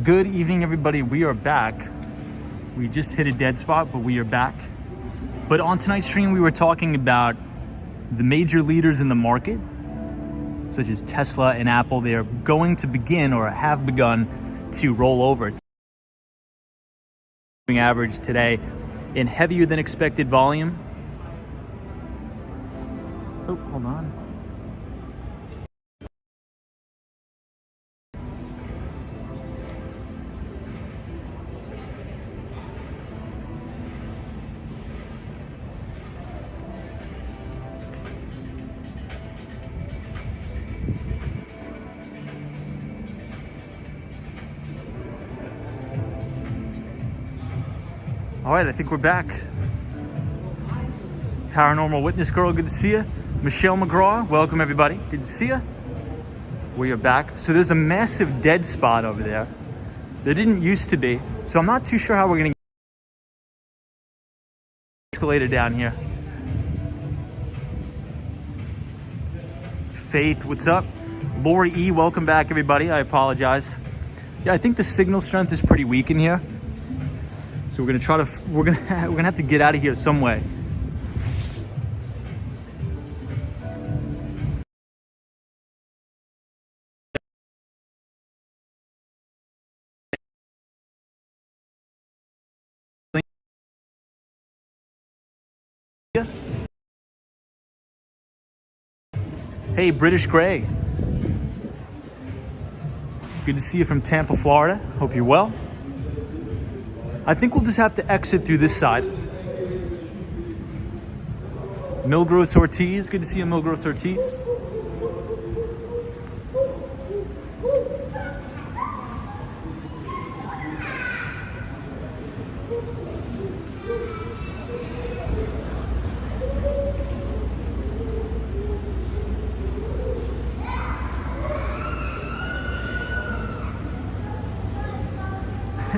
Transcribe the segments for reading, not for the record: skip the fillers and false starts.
Good evening, everybody. We are back. We just hit a dead spot, but we are back. But on tonight's stream, we were talking about the major leaders in the market, such as Tesla and Apple. They are going to begin or have begun to roll over. Average today in heavier than expected volume. Oh, hold on. All right, I think we're back. Paranormal Witness Girl, good to see you. Michelle McGraw, welcome everybody. Good to see you. We are back. So there's a massive dead spot over there. There didn't used to be. So I'm not too sure how we're gonna get escalator down here. Faith, what's up? Lori E, welcome back everybody. I apologize. Yeah, I think the signal strength is pretty weak in here. So we're gonna have to get out of here some way. Hey, British Gray. Good to see you from Tampa, Florida. Hope you're well. I think we'll just have to exit through this side. Milgros Ortiz, good to see you, Milgros Ortiz.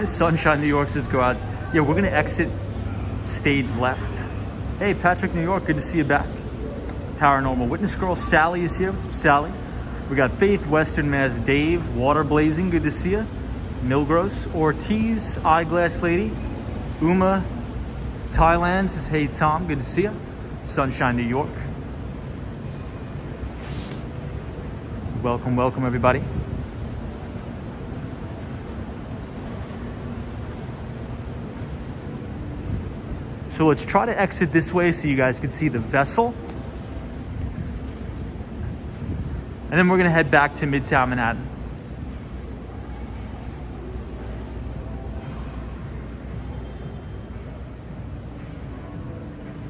Sunshine New York says go out. Yeah, we're gonna exit stage left. Hey, Patrick New York, good to see you back. Paranormal Witness Girl, Sally is here. What's up, Sally? We got Faith, Western Mass, Dave, Water Blazing, good to see you. Milgros, Ortiz, Eyeglass Lady, Uma, Thailand says hey Tom, good to see you. Sunshine New York. Welcome, welcome everybody. So let's try to exit this way so you guys can see the vessel. And then we're gonna head back to Midtown Manhattan.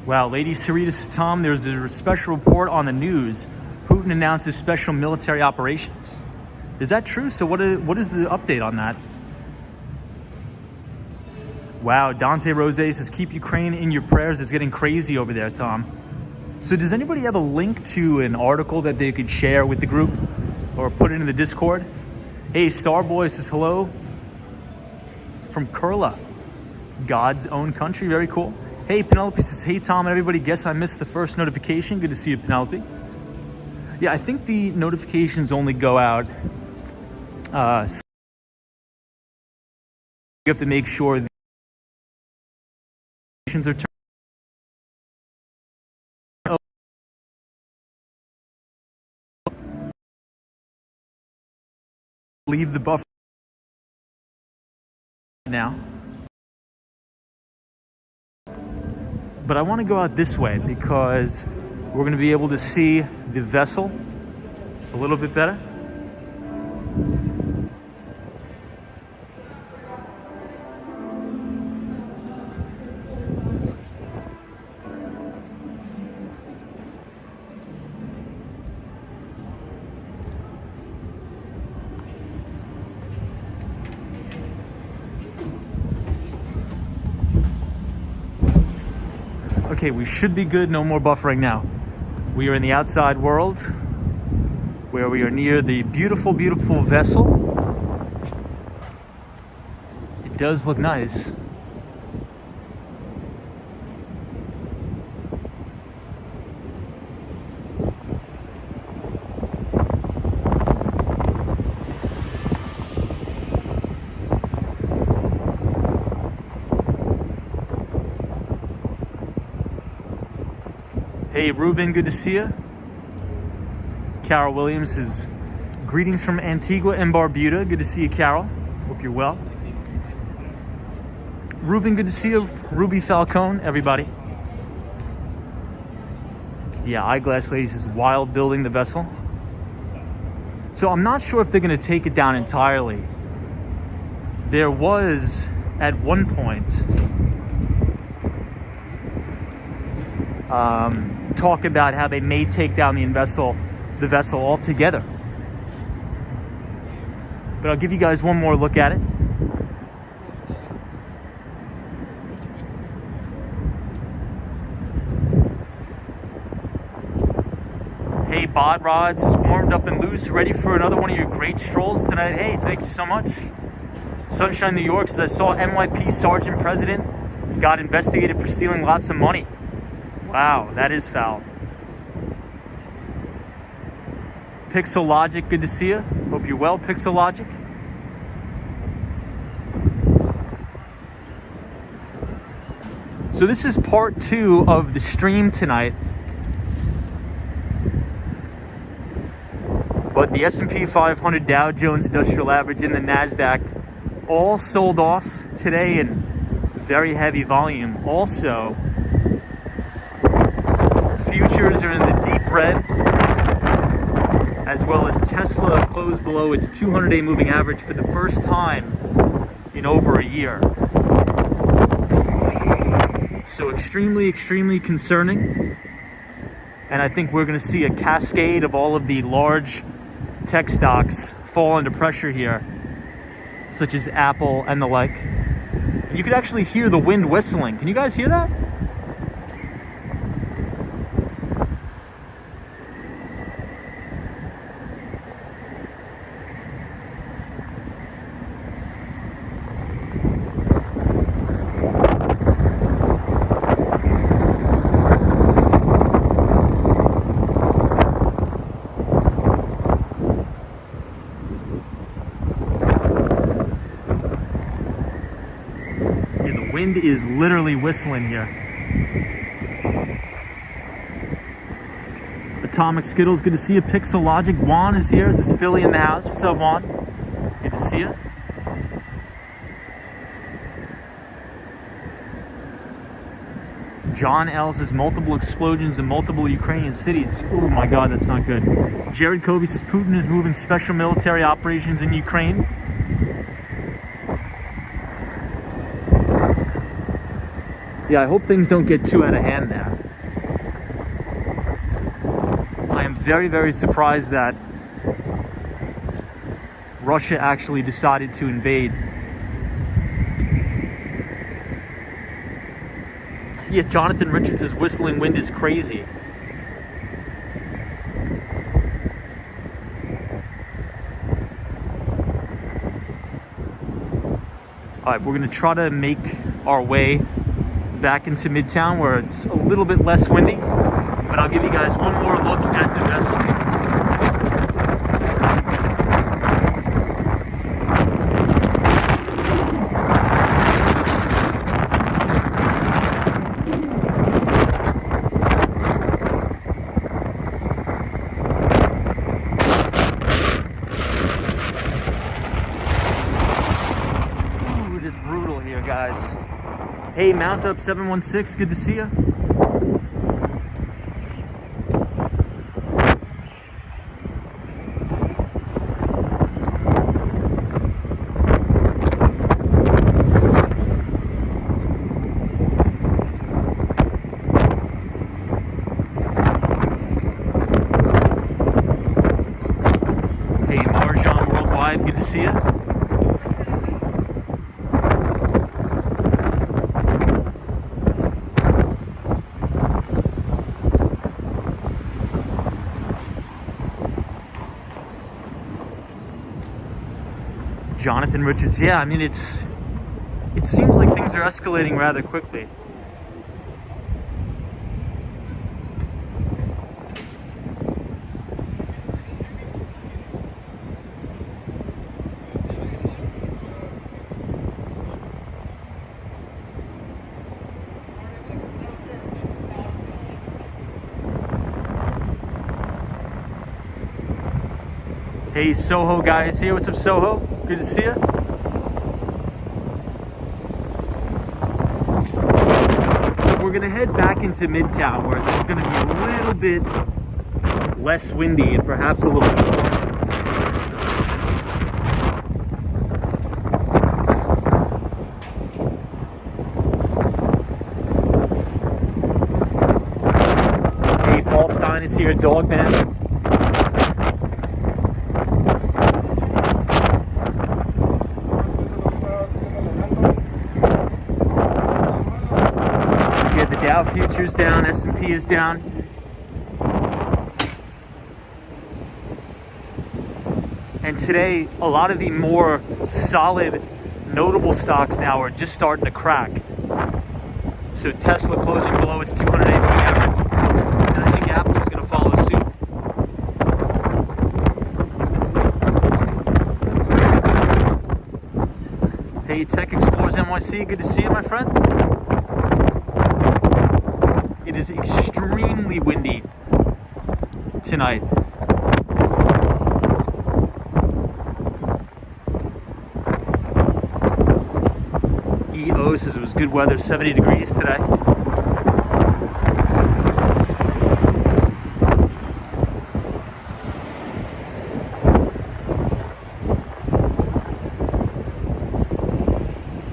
Wow, Lady Sarita says, Tom, there's a special report on the news. Putin announces special military operations. Is that true? So what is the update on that? Wow, Dante Rose says, keep Ukraine in your prayers. It's getting crazy over there, Tom. So does anybody have a link to an article that they could share with the group or put it in the Discord? Hey, Starboy says hello from Kurla, God's own country. Very cool. Hey, Penelope says, hey, Tom, everybody, guess I missed the first notification. Good to see you, Penelope. Yeah, I think the notifications only go out. You have to make sure are turned. Leave the buffer now. But I want to go out this way because we're going to be able to see the vessel a little bit better. Okay, we should be good. No more buffering now. We are in the outside world where we are near the beautiful, beautiful vessel. It does look nice. Hey, Ruben, good to see you. Carol Williams says, greetings from Antigua and Barbuda. Good to see you, Carol. Hope you're well. Ruben, good to see you. Ruby Falcone, everybody. Yeah, Eyeglass Lady says, while building the vessel. So I'm not sure if they're going to take it down entirely. There was, at one point, talk about how they may take down the vessel altogether. But I'll give you guys one more look at it. Hey, Bod Rods is warmed up and loose, ready for another one of your great strolls tonight. Hey, thank you so much. Sunshine, New York says, I saw NYP Sergeant President got investigated for stealing lots of money. Wow, that is foul. Pixel Logic, good to see you. Hope you're well, Pixel Logic. So this is part 2 of the stream tonight. But the S&P 500, Dow Jones Industrial Average, and the NASDAQ all sold off today in very heavy volume. Also, futures are in the deep red, as well as Tesla closed below its 200-day moving average for the first time in over a year. So extremely, extremely concerning. And I think we're going to see a cascade of all of the large tech stocks fall under pressure here, such as Apple and the like. You could actually hear the wind whistling. Can you guys hear that? Wind is literally whistling here. Atomic Skittles, good to see you. Pixel Logic, Juan is here. This is Philly in the house. What's up, Juan? Good to see you. John L says multiple explosions in multiple Ukrainian cities. Oh my God, that's not good. Jared Kobe says Putin is moving special military operations in Ukraine. Yeah, I hope things don't get too out of hand there. I am very, very surprised that Russia actually decided to invade. Yeah, Jonathan Richards says whistling wind is crazy. All right, we're going to try to make our way back into Midtown where it's a little bit less windy, but I'll give you guys one more look at the vessel. Ooh, it is brutal here, guys. Hey, Mount Up 716, good to see you. Hey, Marjan Worldwide, good to see you. Jonathan Richards, yeah, I mean, it seems like things are escalating rather quickly. Hey, Soho guys here. What's up, Soho? Good to see you. So we're gonna head back into Midtown, where it's gonna be a little bit less windy and perhaps a little bit warmer. Hey, Paul Stein is here, Dogman. Dow futures down, S&P is down. And today, a lot of the more solid, notable stocks now are just starting to crack. So Tesla closing below its 200-day moving average, and I think Apple is going to follow suit. Hey, Tech Explorers NYC, good to see you, my friend. It is extremely windy tonight. EO says it was good weather, 70 degrees today.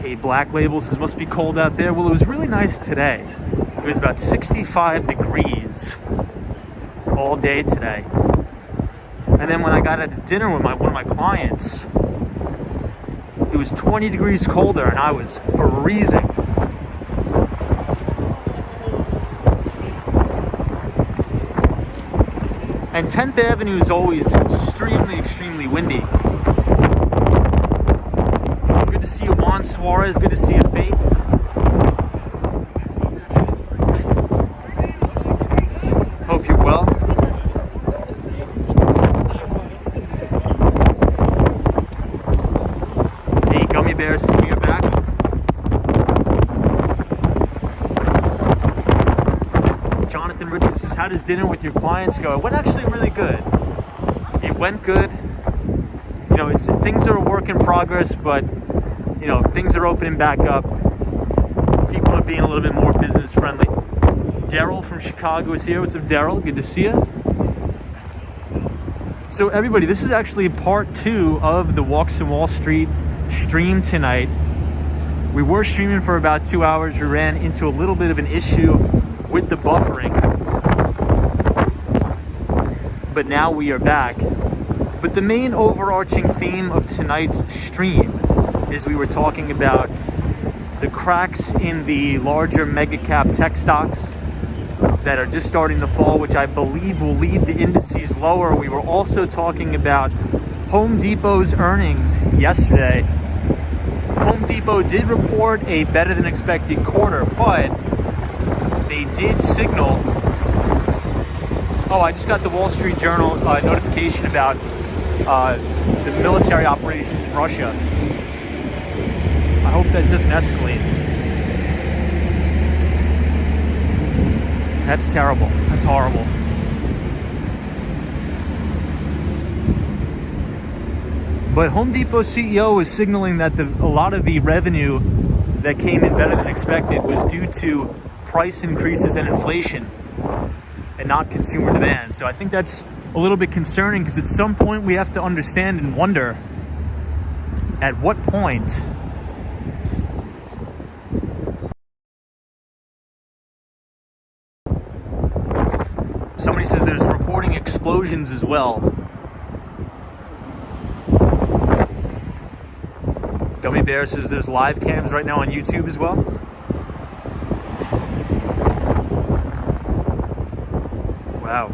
Hey, Black Label says must be cold out there. Well, it was really nice today. It was about 65 degrees all day today. And then when I got at dinner with one of my clients, it was 20 degrees colder and I was freezing. And 10th Avenue is always extremely windy. Good to see you, Juan Suarez. Good to see you, Faith. Hope you're well. Hey, Gummy Bears, we are back. Jonathan Richards says, how does dinner with your clients go? It went actually really good. It went good. You know, things are a work in progress, but you know, things are opening back up. People are being a little bit more business friendly. Daryl from Chicago is here. What's up, Daryl? Good to see you. So everybody, this is actually part 2 of the Walks in Wall Street stream tonight. We were streaming for about 2 hours. We ran into a little bit of an issue with the buffering, but now we are back. But the main overarching theme of tonight's stream is we were talking about the cracks in the larger mega cap tech stocks that are just starting to fall, which I believe will lead the indices lower. We were also talking about Home Depot's earnings yesterday. Home Depot did report a better than expected quarter, but they did signal. Oh, I just got the Wall Street Journal notification about the military operations in Russia. I hope that doesn't escalate. That's terrible. That's horrible. But Home Depot CEO is signaling that a lot of the revenue that came in better than expected was due to price increases and inflation and not consumer demand. So I think that's a little bit concerning, because at some point we have to understand and wonder at what point somebody says there's reporting explosions as well. Gummy Bear says there's live cams right now on YouTube as well. Wow.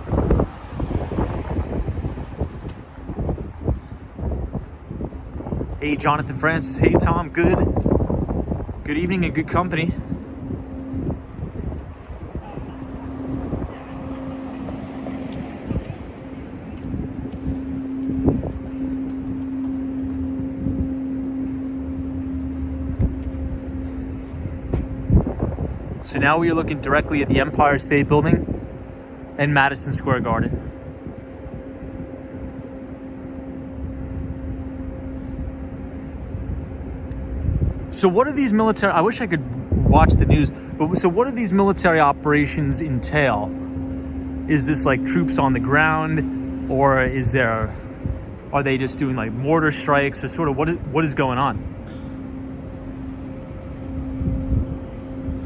Hey, Jonathan Francis. Hey, Tom. Good evening and good company. So now we are looking directly at the Empire State Building and Madison Square Garden. So what are these military, I wish I could watch the news, but so what do these military operations entail? Is this like troops on the ground, or are they just doing like mortar strikes, or sort of what is going on?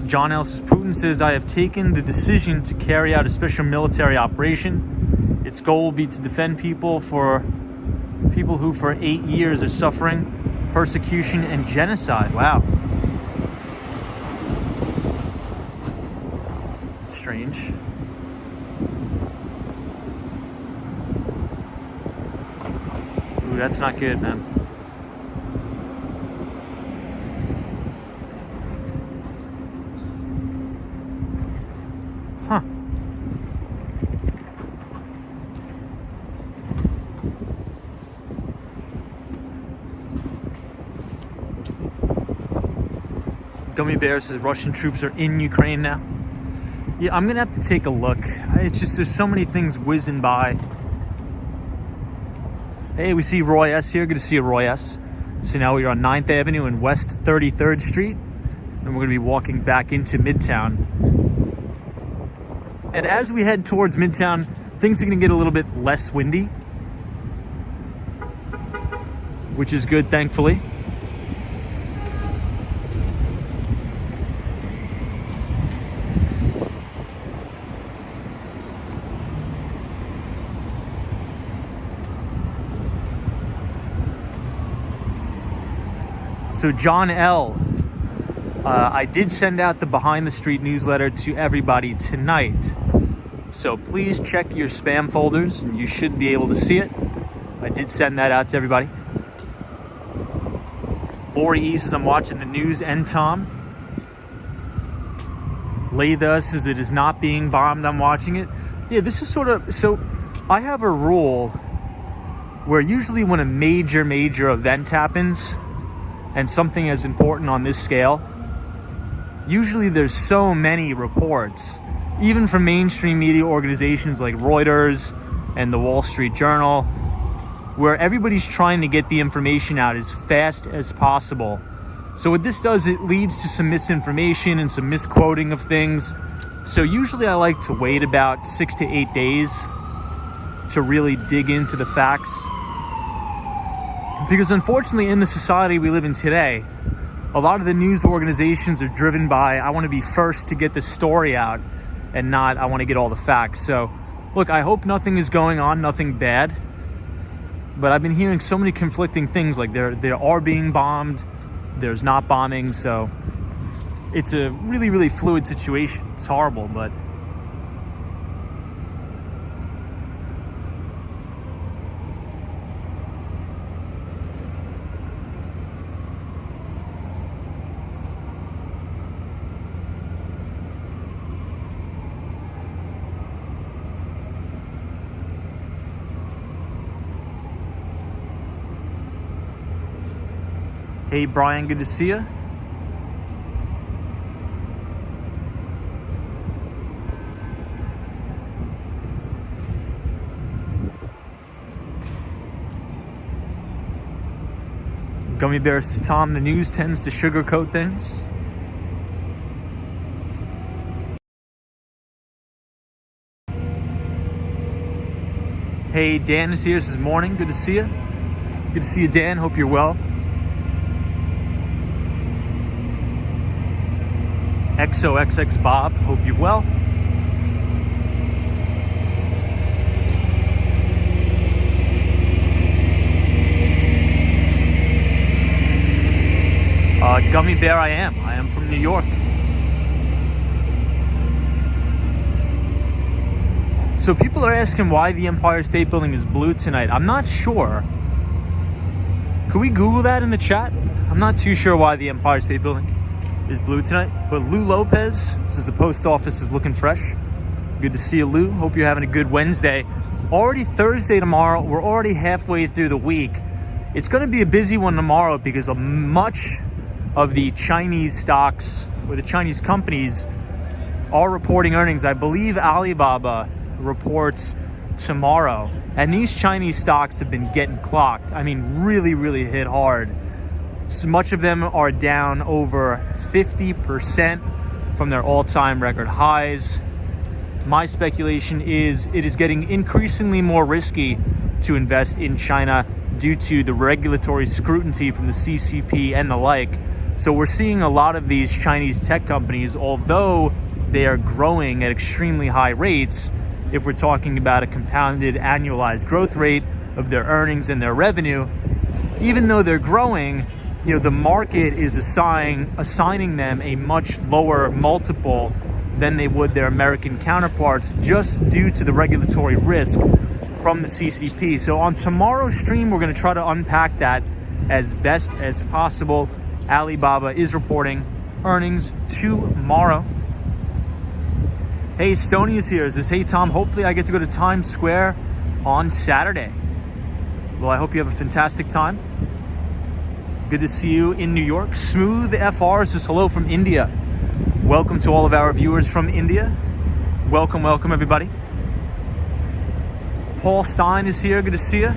John L. says, Putin says, I have taken the decision to carry out a special military operation. Its goal will be to defend people who for 8 years are suffering persecution and genocide. Wow. Strange. Ooh, that's not good, man. Huh. Gummy Bear says Russian troops are in Ukraine now. Yeah, I'm gonna have to take a look. It's just there's so many things whizzing by. Hey, we see Roy S here. Good to see you, Roy S. So now we're on 9th Avenue and West 33rd Street, and we're gonna be walking back into Midtown. And as we head towards Midtown, things are gonna get a little bit less windy, which is good, thankfully. So John L., I did send out the Behind the Street newsletter to everybody tonight. So please check your spam folders and you should be able to see it. I did send that out to everybody. Lori E says, I'm watching the news and Tom. Laytha says it is not being bombed. I'm watching it. Yeah, this is sort of, so I have a rule where usually when a major event happens, and something as important on this scale, usually there's so many reports, even from mainstream media organizations like Reuters and the Wall Street Journal, where everybody's trying to get the information out as fast as possible. So what this does, it leads to some misinformation and some misquoting of things. So usually I like to wait about 6 to 8 days to really dig into the facts. Because unfortunately, in the society we live in today, a lot of the news organizations are driven by, I want to be first to get the story out, and not, I want to get all the facts. So, look, I hope nothing is going on, nothing bad. But I've been hearing so many conflicting things, like there are being bombed, there's not bombing, so it's a really fluid situation. It's horrible, but hey, Brian, good to see you. Gummy Bear says, Tom, the news tends to sugarcoat things. Hey, Dan is here. Says, morning. Good to see you. Good to see you, Dan. Hope you're well. XOXX Bob, hope you're well. Gummy Bear, I am from New York. So people are asking why the Empire State Building is blue tonight. I'm not sure. Could we Google that in the chat? I'm not too sure why the Empire State Building is blue tonight. But Lou Lopez says the post office is looking fresh. Good to see you, Lou. Hope you're having a good Wednesday. Already Thursday tomorrow. We're already halfway through the week. It's going to be a busy one tomorrow because of much of the Chinese stocks or the Chinese companies are reporting earnings. I believe Alibaba reports tomorrow, and these Chinese stocks have been getting clocked. I mean, really hit hard. So much of them are down over 50% from their all-time record highs. My speculation is it is getting increasingly more risky to invest in China due to the regulatory scrutiny from the CCP and the like. So we're seeing a lot of these Chinese tech companies, although they are growing at extremely high rates, if we're talking about a compounded annualized growth rate of their earnings and their revenue, even though they're growing, the market is assigning them a much lower multiple than they would their American counterparts, just due to the regulatory risk from the CCP. So on tomorrow's stream, we're going to try to unpack that as best as possible. Alibaba is reporting earnings tomorrow. Hey, Stoney is here. It says, hey Tom, hopefully I get to go to Times Square on Saturday. Well, I hope you have a fantastic time. Good to see you in New York. Smooth FR says hello from India. Welcome to all of our viewers from India. Welcome, welcome everybody. Paul Stein is here. Good to see you.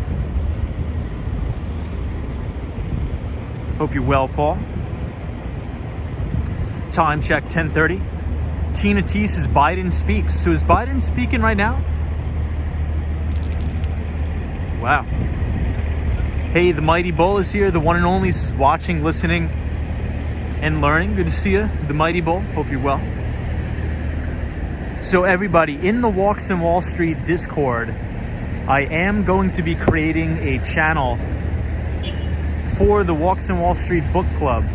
Hope you're well, Paul. Time check 10:30. Tina T says Biden speaks. So is Biden speaking right now? Wow. Hey, the Mighty Bull is here. The one and only is watching, listening, and learning. Good to see you, the Mighty Bull. Hope you're well. So everybody, in the Walks in Wall Street Discord, I am going to be creating a channel for the Walks in Wall Street Book Club.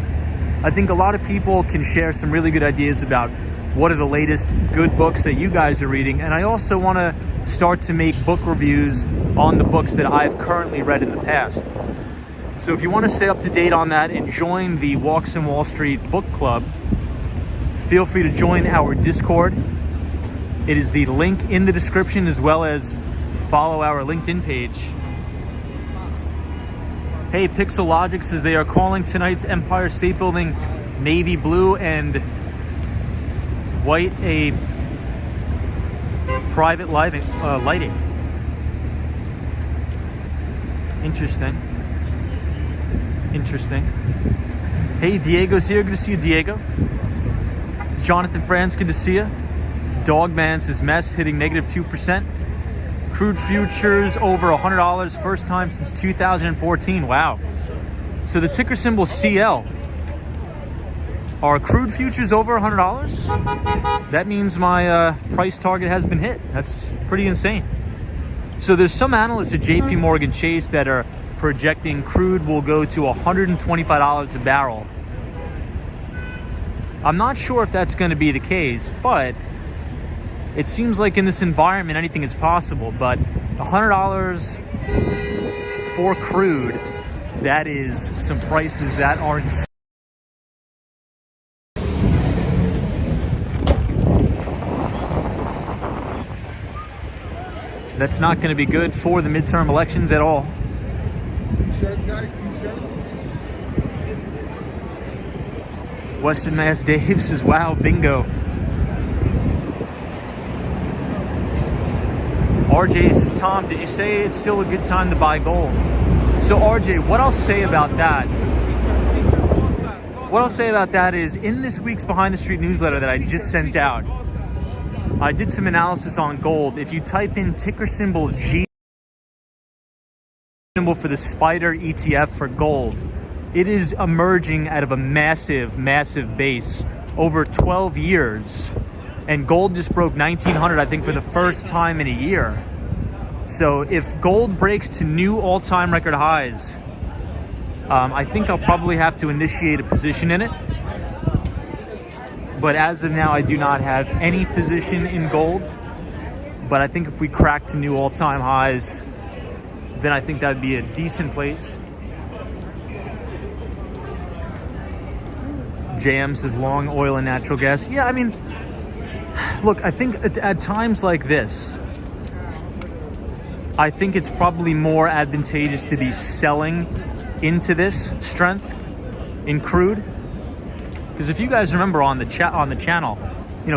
I think a lot of people can share some really good ideas about what are the latest good books that you guys are reading. And I also want to start to make book reviews on the books that I've currently read in the past. So if you want to stay up to date on that and join the Walks in Wall Street Book Club, feel free to join our Discord. It is the link in the description, as well as follow our LinkedIn page. Hey, Pixelogic says they are calling tonight's Empire State Building navy blue and white a private lighting. Interesting. Hey, Diego's here. Good to see you, Diego. Jonathan Franz, good to see you. Dogman says mess hitting negative 2%. Crude futures over $100, first time since 2014. Wow. So the ticker symbol CL. Are crude futures over $100? That means my price target has been hit. That's pretty insane. So there's some analysts at JP Morgan Chase that are projecting crude will go to $125 a barrel. I'm not sure if that's going to be the case, but it seems like in this environment anything is possible. But $100 for crude, that is some prices that are insane. That's not going to be good for the midterm elections at all. T-shirts, guys, T-shirts. Weston Mass Dave says, wow, bingo. RJ says, Tom, did you say it's still a good time to buy gold? So RJ, what I'll say about that, is in this week's Behind the Street newsletter that I just sent out, I did some analysis on gold. If you type in ticker symbol G, symbol for the SPDR ETF for gold, it is emerging out of a massive, massive base over 12 years. And gold just broke 1900, I think, for the first time in a year. So if gold breaks to new all-time record highs, I think I'll probably have to initiate a position in it. But as of now, I do not have any position in gold. But I think if we crack to new all-time highs, then I think that'd be a decent place. JM says long oil and natural gas. Yeah, I mean, look, I think at times like this, I think it's probably more advantageous to be selling into this strength in crude. Because if you guys remember on the channel,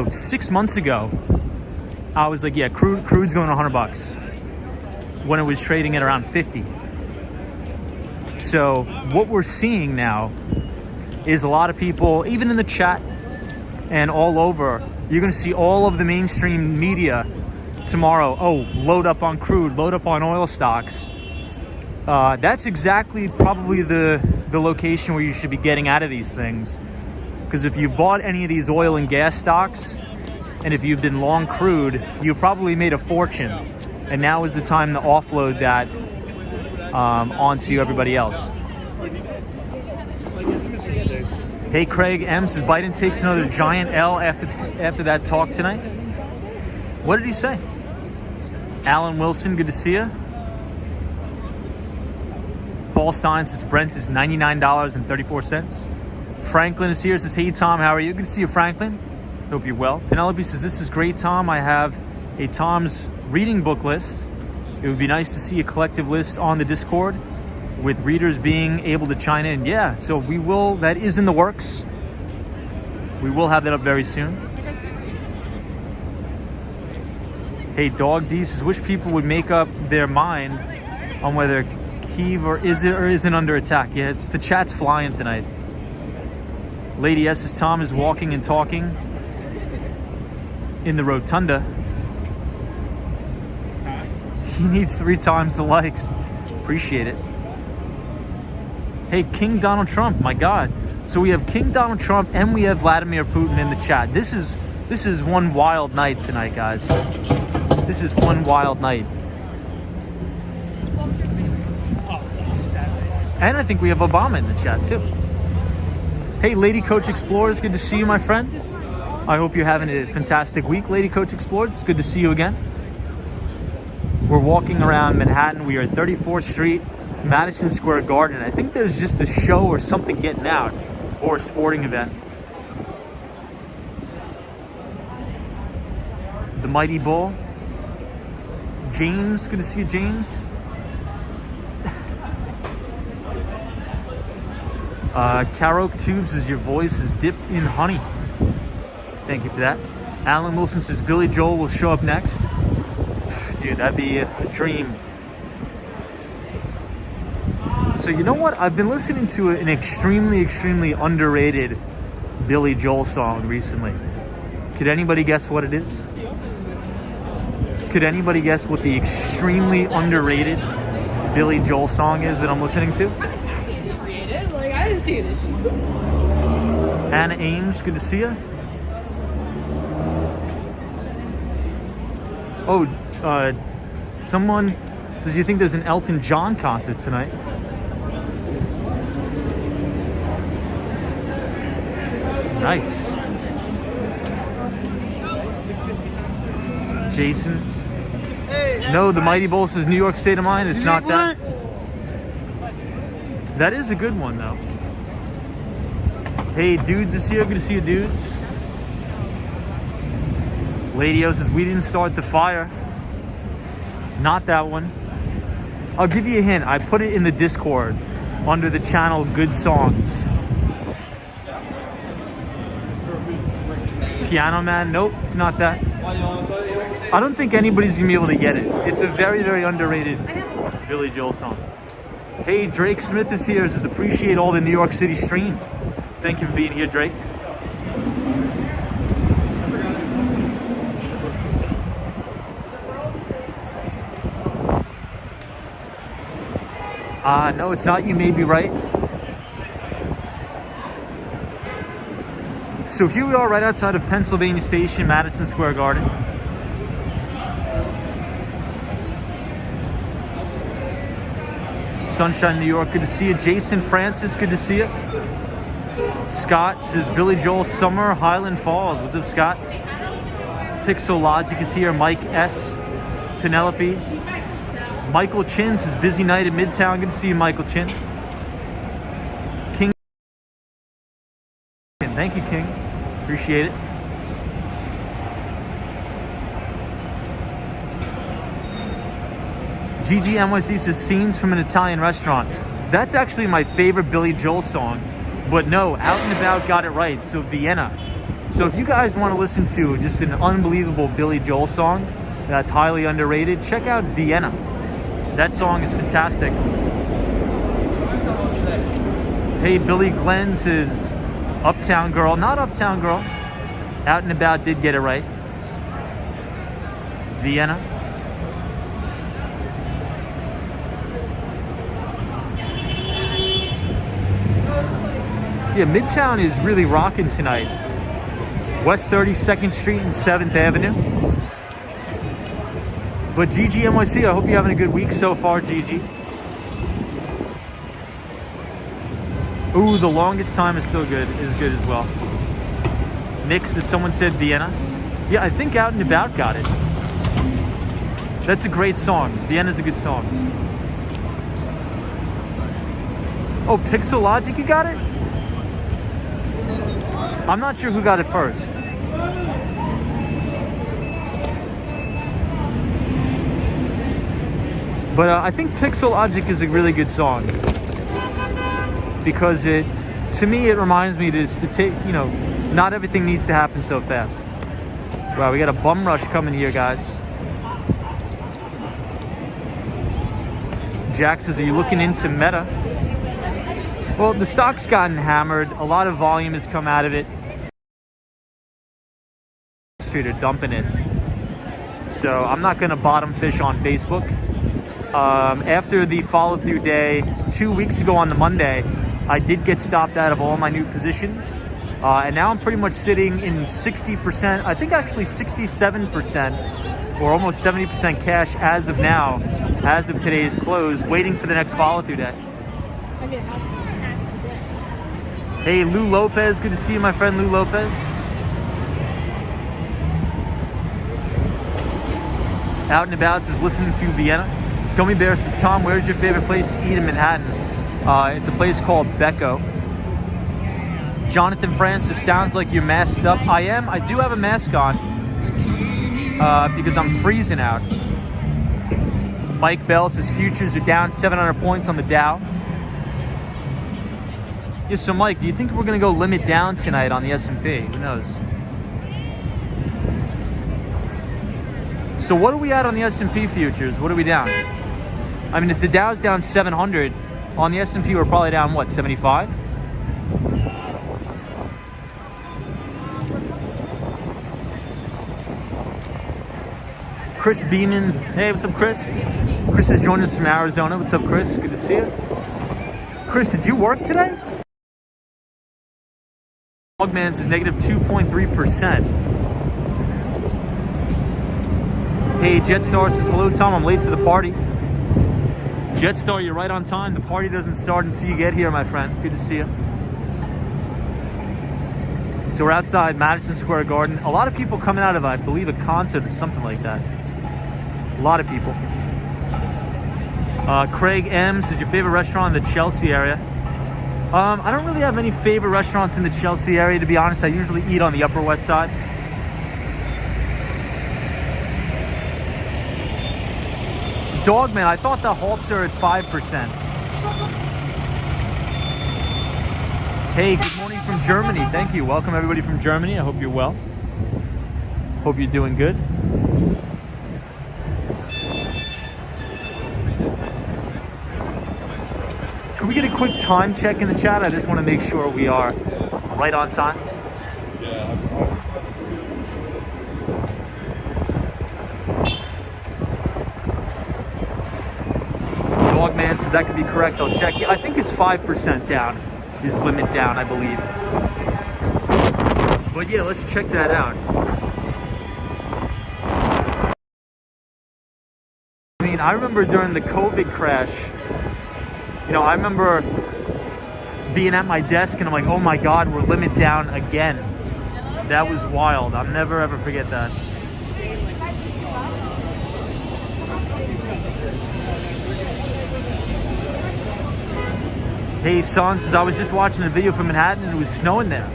6 months ago, I was like, yeah, crude's going to $100 when it was trading at around 50. So what we're seeing now is a lot of people, even in the chat and all over, you're going to see all of the mainstream media tomorrow. Oh, load up on crude, load up on oil stocks. That's exactly probably the location where you should be getting out of these things. Because if you've bought any of these oil and gas stocks, and if you've been long crude, you probably made a fortune. And now is the time to offload that onto everybody else. Hey, Craig M says Biden takes another giant L after that talk tonight. What did he say? Alan Wilson, good to see you. Paul Stein says Brent is $99.34. Franklin is here, says, hey Tom, how are you? Good to see you, Franklin. Hope you're well. Penelope says, this is great, Tom. I have a Tom's reading book list. It would be nice to see a collective list on the Discord with readers being able to chime in. Yeah, so we will, that is in the works. We will have that up very soon. Hey, Dog D says, wish people would make up their mind on whether Kyiv or isn't under attack. Yeah, it's the chat's flying tonight. Lady S says, Tom is walking and talking in the rotunda. He needs 3 times the likes. Appreciate it. Hey, King Donald Trump, my God. So we have King Donald Trump and we have Vladimir Putin in the chat. This is one wild night tonight, guys. This is one wild night. And I think we have Obama in the chat too. Hey, Lady Coach Explorers, good to see you, my friend. I hope you're having a fantastic week, Lady Coach Explorers. It's good to see you again. We're walking around Manhattan. We are at 34th Street, Madison Square Garden. I think there's just a show or something getting out, or a sporting event. The Mighty Bull. James, good to see you, James. Karoke Tubes says your voice is dipped in honey. Thank you for that. Alan Wilson says Billy Joel will show up next. Dude, that'd be a dream. So you know what? I've been listening to an extremely, extremely underrated Billy Joel song recently. Could anybody guess what it is? Could anybody guess what the extremely underrated Billy Joel song is that I'm listening to? I didn't see this. Anna Ames, good to see you. Oh, someone says you think there's an Elton John concert tonight. Nice. Jason. No, the Mighty Bull says New York State of Mind. It's not that. That is a good one, though. Hey, dudes, is here. Good to see you, dudes. Lady O says, we didn't start the fire. Not that one. I'll give you a hint. I put it in the Discord under the channel Good Songs. Piano Man. Nope, it's not that. I don't think anybody's going to be able to get it. It's a very, very underrated Billy Joel song. Hey, Drake Smith is here. Says, appreciate all the New York City streams. Thank you for being here, Drake. No, it's not. You may be right. So here we are right outside of Pennsylvania Station, Madison Square Garden. Sunshine, New York, good to see you. Jason Francis, good to see you. Scott says Billy Joel Summer, Highland Falls. What's up, Scott? Pixel Logic is here. Mike S. Penelope. Michael Chin says busy night at Midtown. Good to see you, Michael Chin. King. Thank you, King. Appreciate it. Gigi NYC says scenes from an Italian restaurant. That's actually my favorite Billy Joel song. But no, Out and About got it right. So Vienna. So if you guys want to listen to just an unbelievable Billy Joel song that's highly underrated, check out Vienna. That song is fantastic. Hey, Billy Glenn says Uptown Girl. Not Uptown Girl. Out and About did get it right. Vienna. Yeah, Midtown is really rocking tonight. West 32nd Street and 7th Avenue. But Gigi NYC, I hope you're having a good week so far, Gigi. Ooh, The Longest Time is still good, as well. Nick, as someone said, Vienna. Yeah, I think Out and About got it. That's a great song. Vienna's a good song. Oh, Pixel Logic, you got it? I'm not sure who got it first. But I think Pixel Logic is a really good song. Because to me, it reminds me to take, not everything needs to happen so fast. Wow, we got a bum rush coming here, guys. Jack says, are you looking into Meta? Well, the stock's gotten hammered. A lot of volume has come out of it. Street are dumping it. So I'm not going to bottom fish on Facebook. After the follow-through day 2 weeks ago on the Monday, I did get stopped out of all my new positions. And now I'm pretty much sitting in 60%, I think actually 67% or almost 70% cash as of now, as of today's close, waiting for the next follow-through day. Hey, Lou Lopez, good to see you, my friend Lou Lopez. Out and About says, listening to Vienna. Gummy Bear says, Tom, where's your favorite place to eat in Manhattan? It's a place called Becco. Jonathan Francis, sounds like you're masked up. I am. I do have a mask on because I'm freezing out. Mike Bell says, futures are down 700 points on the Dow. Yeah, so Mike, do you think we're going to go limit down tonight on the S&P? Who knows? So what are we at on the S&P futures? What are we down? I mean, if the Dow's down 700, on the S&P we're probably down, what, 75? Chris Beeman. Hey, what's up, Chris? Chris is joining us from Arizona. What's up, Chris? Good to see you. Chris, did you work today? Dogman says negative 2.3%. Hey, Jetstar says, hello, Tom. I'm late to the party. Jetstar, you're right on time. The party doesn't start until you get here, my friend. Good to see you. So we're outside Madison Square Garden. A lot of people coming out of, I believe, a concert or something like that. A lot of people. Craig M says, your favorite restaurant in the Chelsea area? I don't really have any favorite restaurants in the Chelsea area, to be honest. I usually eat on the Upper West Side. Dogman, I thought the halts are at 5%. Hey, good morning from Germany. Thank you. Welcome everybody from Germany. I hope you're well. Hope you're doing good. Can we get a quick time check in the chat? I just want to make sure we are right on time. Dogman says that could be correct. I'll check. I think it's 5% down. Is limit down, I believe. But yeah, let's check that out. I mean, I remember during the COVID crash, I remember being at my desk and I'm like, oh my God, we're limit down again. That was wild. I'll never ever forget that. Hey, son says, I was just watching a video from Manhattan and it was snowing there.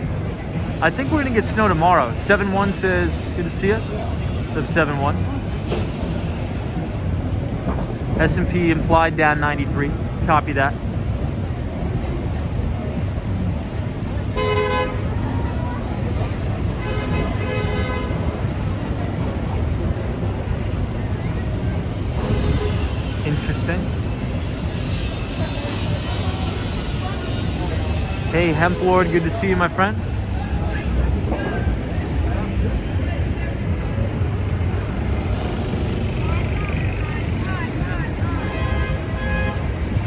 I think we're going to get snow tomorrow. 7-1 says, good to see you. What's up, 7-1? S&P implied down 93. Copy that. Interesting. Hey, Hemp Lord, good to see you, my friend.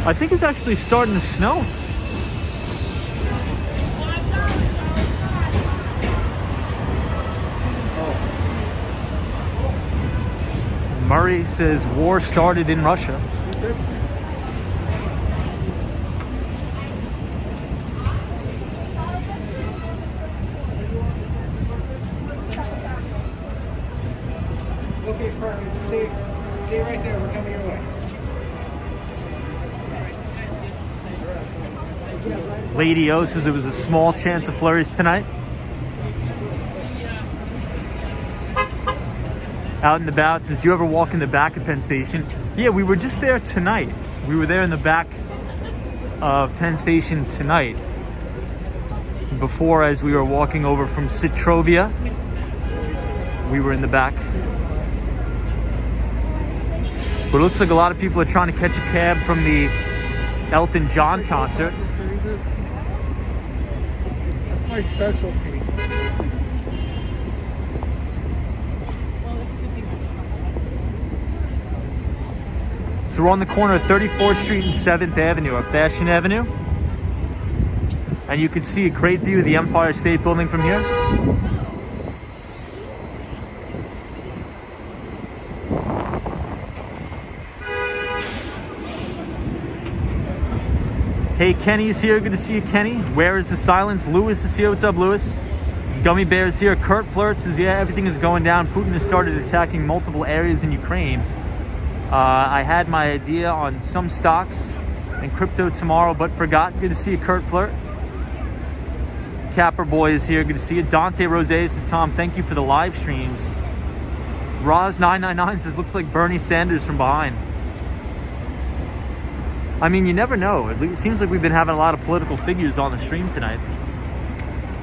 I think it's actually starting to snow. Murray says war started in Russia. Okay, perfect. Stay right there. We're coming your way. Lady O says there was a small chance of flurries tonight. Out and about says, do you ever walk in the back of Penn Station? Yeah, we were just there tonight. We were there in the back of Penn Station tonight. Before, as we were walking over from Citrovia, we were in the back. But it looks like a lot of people are trying to catch a cab from the Elton John concert. That's my specialty. So we're on the corner of 34th Street and 7th Avenue, of Fashion Avenue. And you can see a great view of the Empire State Building from here. Hey, Kenny's here. Good to see you, Kenny. Where is the silence? Lewis is here. What's up, Lewis? Gummy Bear's here. Kurt Flirt says, yeah, everything is going down. Putin has started attacking multiple areas in Ukraine. I had my idea on some stocks and crypto tomorrow, but forgot. Good to see you, Kurt Flirt. Capper Boy is here. Good to see you. Dante Rose says, Tom, thank you for the live streams. Roz999 says, looks like Bernie Sanders from behind. I mean, you never know. It seems like we've been having a lot of political figures on the stream tonight.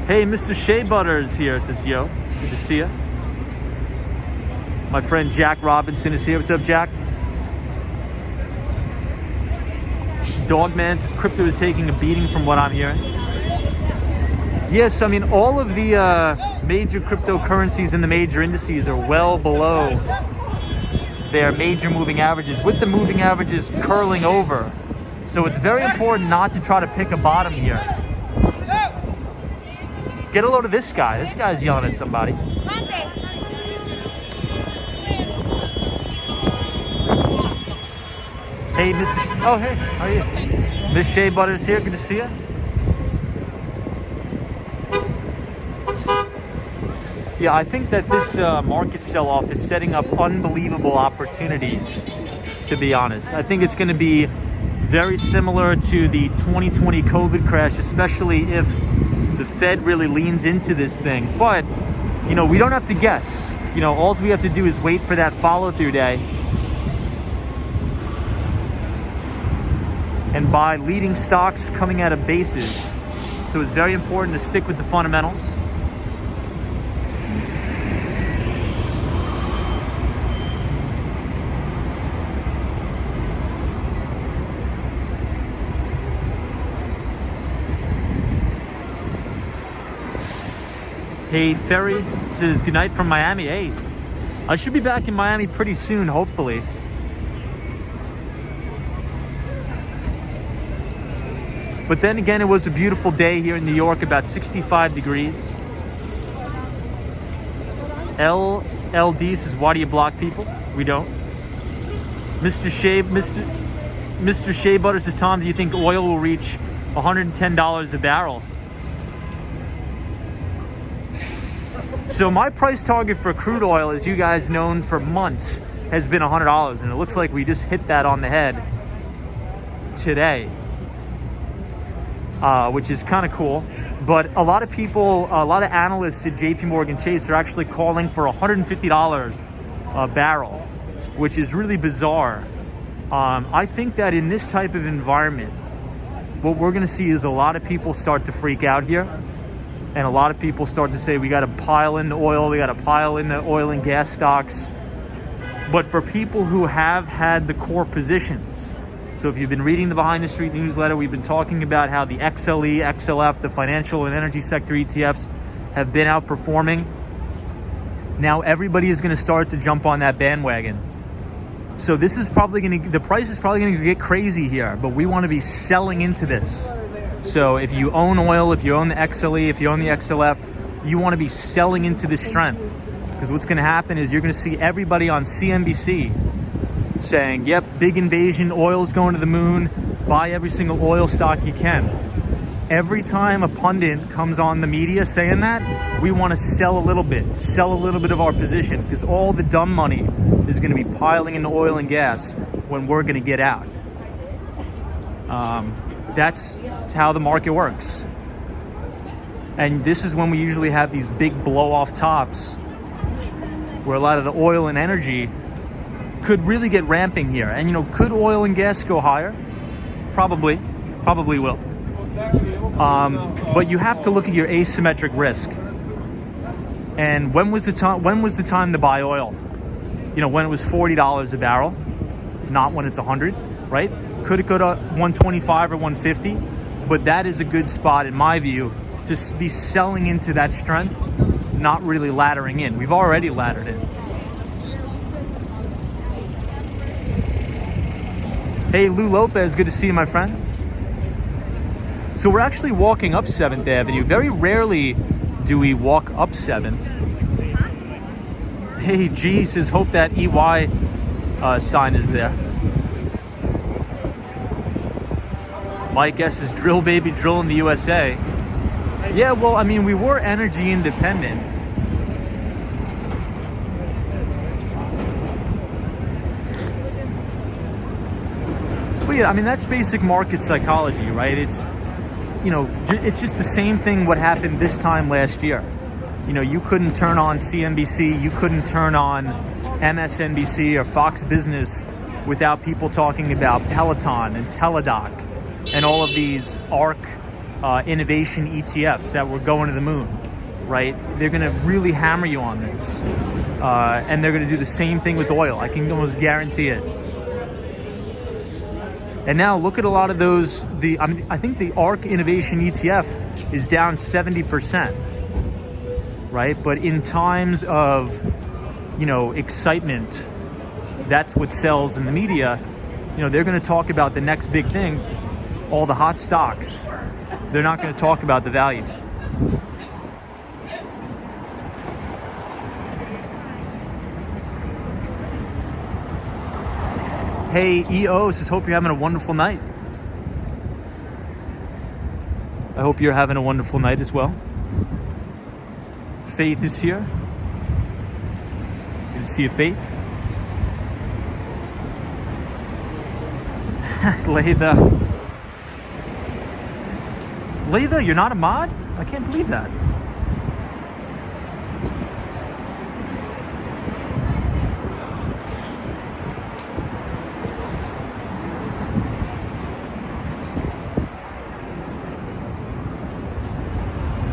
Hey, Mr. Shea Butter is here, says yo. Good to see you. My friend Jack Robinson is here. What's up, Jack? Dogman says crypto is taking a beating from what I'm hearing. Yes, I mean, all of the major cryptocurrencies and the major indices are well below their major moving averages, with the moving averages curling over. So it's very important not to try to pick a bottom here. Get a load of this guy. This guy's yelling at somebody. Hey, Mrs. Oh, hey, how are you? Miss Shea Butter's here. Good to see you. Yeah, I think that this market sell-off is setting up unbelievable opportunities, to be honest. I think it's going to be very similar to the 2020 COVID crash, especially if the Fed really leans into this thing. But, you know, we don't have to guess. You know, all we have to do is wait for that follow-through day and buy leading stocks coming out of bases. So it's very important to stick with the fundamentals. Hey, Ferry says good night from Miami. Hey, I should be back in Miami pretty soon, hopefully. But then again, it was a beautiful day here in New York, about 65 degrees. LLD says, why do you block people? We don't. Mr. Shea Butter says, Tom, do you think oil will reach $110 a barrel? So my price target for crude oil, as you guys known for months, has been $100, and it looks like we just hit that on the head today, which is kind of cool. But a lot of people, a lot of analysts at JP Morgan Chase are actually calling for $150 a barrel, which is really bizarre. I think that in this type of environment, what we're going to see is a lot of people start to freak out here. And a lot of people start to say, we got to pile in the oil, we got to pile in the oil and gas stocks. But for people who have had the core positions, So if you've been reading the Behind the Street newsletter, we've been talking about how the XLE, XLF, the financial and energy sector ETFs have been outperforming. Now everybody is going to start to jump on that bandwagon. So this is probably going to, the price is probably going to get crazy here, but we want to be selling into this. So if you own oil, if you own the XLE, if you own the XLF, you want to be selling into this strength. Because what's going to happen is you're going to see everybody on CNBC saying, yep, big invasion, oil's going to the moon, buy every single oil stock you can. Every time a pundit comes on the media saying that, we want to sell a little bit of our position, because all the dumb money is going to be piling into oil and gas when we're going to get out. That's how the market works. And this is when we usually have these big blow-off tops where a lot of the oil and energy could really get ramping here. And, you know, could oil and gas go higher? Probably will. But you have to look at your asymmetric risk. And when was the time to buy oil? You know, when it was $40 a barrel, not when it's 100, right? Could it go to 125 or 150? But that is a good spot, in my view, to be selling into that strength, not really laddering in. We've already laddered in. Hey, Lou Lopez, good to see you, my friend. So we're actually walking up 7th Avenue. Very rarely do we walk up 7th. Hey, G says, hope that EY sign is there. Mike S is drill baby drill in the USA. Yeah, well, I mean, we were energy independent. But yeah, I mean, that's basic market psychology, right? It's, you know, it's just the same thing what happened this time last year. You know, you couldn't turn on CNBC, you couldn't turn on MSNBC or Fox Business without people talking about Peloton and Teladoc and all of these ARC innovation ETFs that were going to the moon, right? They're going to really hammer you on this. And they're going to do the same thing with oil. I can almost guarantee it. And now look at a lot of those. I think the ARC Innovation ETF is down 70%, right? But in times of, you know, excitement, that's what sells in the media. You know, they're going to talk about the next big thing, all the hot stocks. They're not going to talk about the value. Hey, EO says, hope you're having a wonderful night. I hope you're having a wonderful night as well. Faith is here. Good to see you, Faith. Latha, you're not a mod? I can't believe that.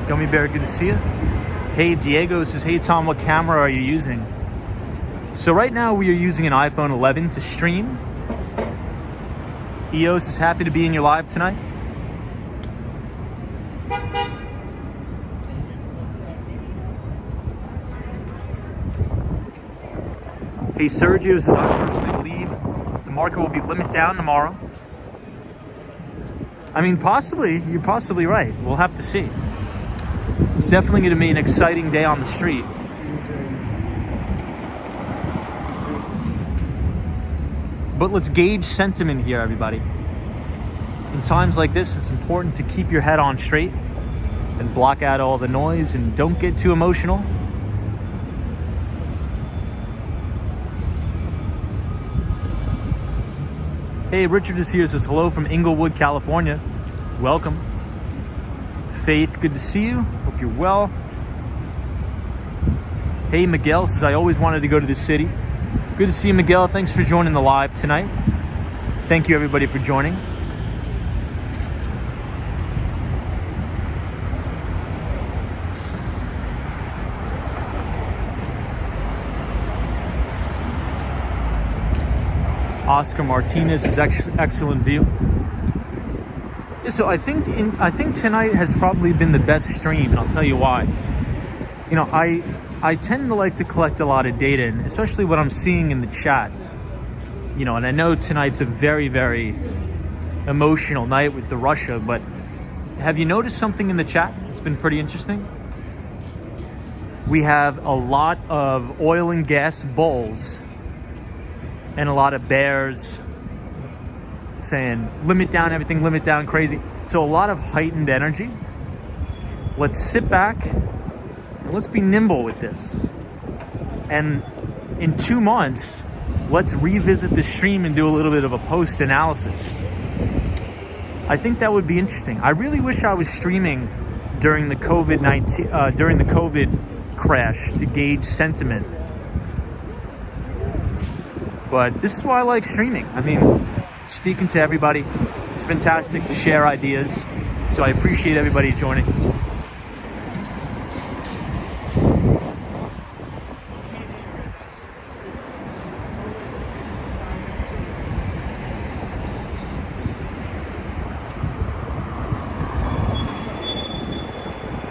Gummy Bear, good to see you. Hey, Diego says, hey Tom, what camera are you using? So right now we are using an iPhone 11 to stream. EOS is happy to be in your live tonight. Hey, Sergio says, I personally believe the market will be limit down tomorrow. I mean, possibly, you're possibly right. We'll have to see. It's definitely going to be an exciting day on the street. But let's gauge sentiment here, everybody. In times like this, it's important to keep your head on straight and block out all the noise and don't get too emotional. Hey, Richard is here, says hello from Inglewood, California. Welcome. Faith, good to see you. Hope you're well. Hey, Miguel says, I always wanted to go to this city. Good to see you, Miguel. Thanks for joining the live tonight. Thank you, everybody, for joining. Oscar Martinez is excellent view. Yeah, so I think tonight has probably been the best stream, and I'll tell you why. You know, I tend to like to collect a lot of data, and especially what I'm seeing in the chat. You know, and I know tonight's a very, very emotional night with the Russia, but have you noticed something in the chat? It's been pretty interesting. We have a lot of oil and gas bulls and a lot of bears saying, limit down everything, limit down crazy. So a lot of heightened energy. Let's sit back and let's be nimble with this. And in 2 months, let's revisit the stream and do a little bit of a post analysis. I think that would be interesting. I really wish I was streaming during the COVID crash to gauge sentiment. But this is why I like streaming. I mean, speaking to everybody, it's fantastic to share ideas. So I appreciate everybody joining.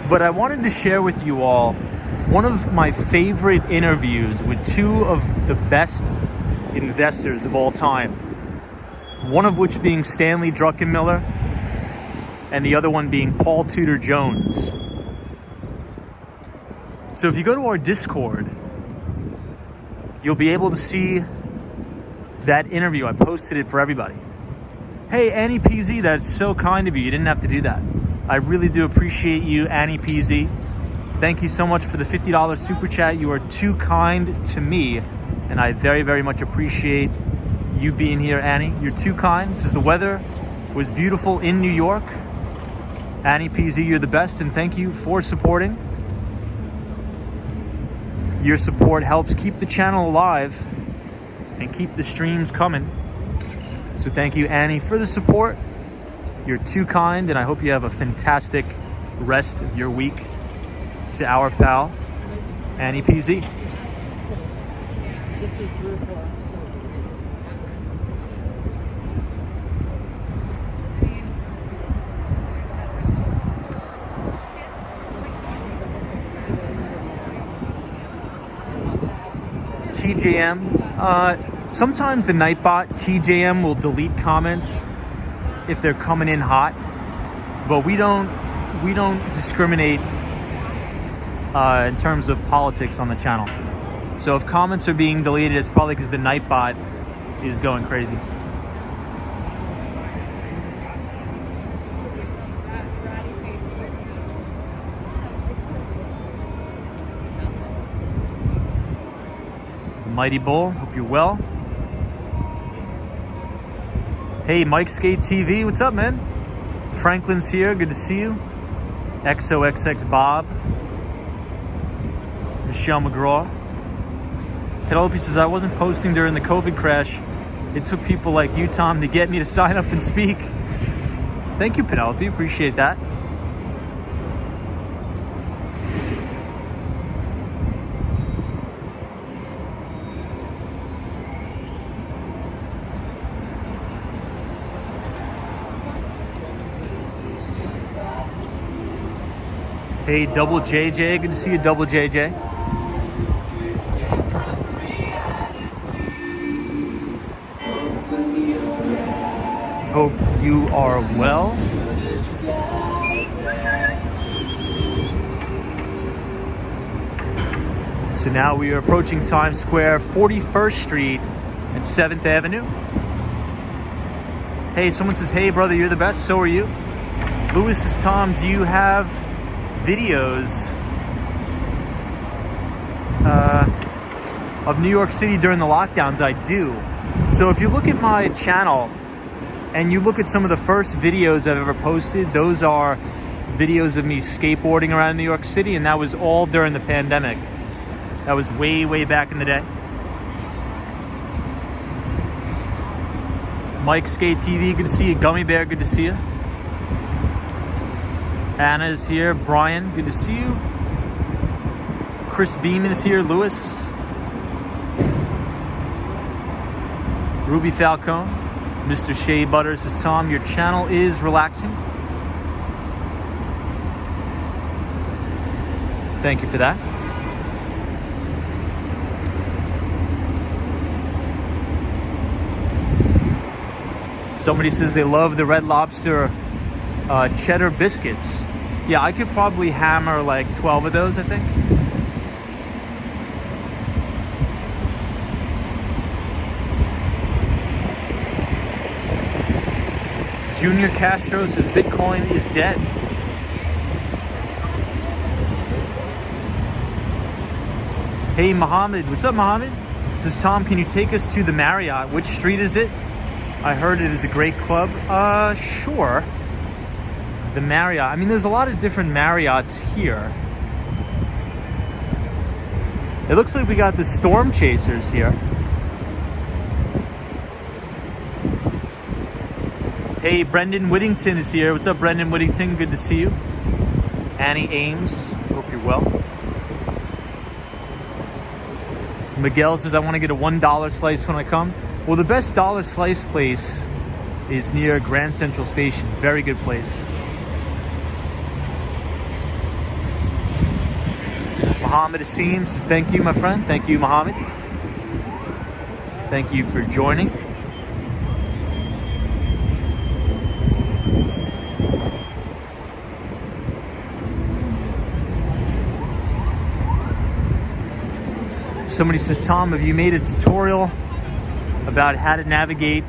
But I wanted to share with you all one of my favorite interviews with two of the best investors of all time. One of which being Stanley Druckenmiller and the other one being Paul Tudor Jones. So if you go to our Discord, you'll be able to see that interview. I posted it for everybody. Hey, Annie PZ, that's so kind of you. You didn't have to do that. I really do appreciate you, Annie PZ. Thank you so much for the $50 super chat. You are too kind to me, and I very, very much appreciate you being here, Annie. You're too kind. This is the weather was beautiful in New York. Annie PZ, you're the best, and thank you for supporting. Your support helps keep the channel alive and keep the streams coming. So thank you, Annie, for the support. You're too kind, and I hope you have a fantastic rest of your week. To our pal, Annie PZ. TJM. Sometimes the Nightbot TJM will delete comments if they're coming in hot, but we don't discriminate in terms of politics on the channel. So if comments are being deleted, it's probably because the Nightbot is going crazy. The Mighty Bull, hope you're well. Hey, Mike Skate TV, what's up, man? Franklin's here, good to see you. XOXX Bob. Michelle McGraw. Penelope says, I wasn't posting during the COVID crash. It took people like you, Tom, to get me to sign up and speak. Thank you, Penelope. Appreciate that. Hey, Double JJ. Good to see you, Double JJ. Hope you are well. So now we are approaching Times Square, 41st Street and 7th Avenue. Hey, someone says, hey brother, you're the best, so are you. Lewis says, Tom, do you have videos of New York City during the lockdowns? I do. So if you look at my channel and you look at some of the first videos I've ever posted, those are videos of me skateboarding around New York City, and that was all during the pandemic. That was way, way back in the day. Mike Skate TV, good to see you. Gummy Bear, good to see you. Anna is here. Brian, good to see you. Chris Beeman is here. Lewis. Ruby Falcone, Mr. Shea Butter says, Tom, your channel is relaxing. Thank you for that. Somebody says they love the Red Lobster cheddar biscuits. Yeah, I could probably hammer like 12 of those, I think. Junior Castro says Bitcoin is dead. Hey, Mohammed. What's up, Mohammed? Says, Tom, can you take us to the Marriott? Which street is it? I heard it is a great club. Sure. The Marriott. I mean, there's a lot of different Marriotts here. It looks like we got the Storm Chasers here. Hey, Brendan Whittington is here. What's up, Brendan Whittington? Good to see you. Annie Ames. Hope you're well. Miguel says, I want to get a $1 slice when I come. Well, the best dollar slice place is near Grand Central Station. Very good place. Muhammad Asim says, thank you, my friend. Thank you, Muhammad. Thank you for joining. Somebody says, Tom, have you made a tutorial about how to navigate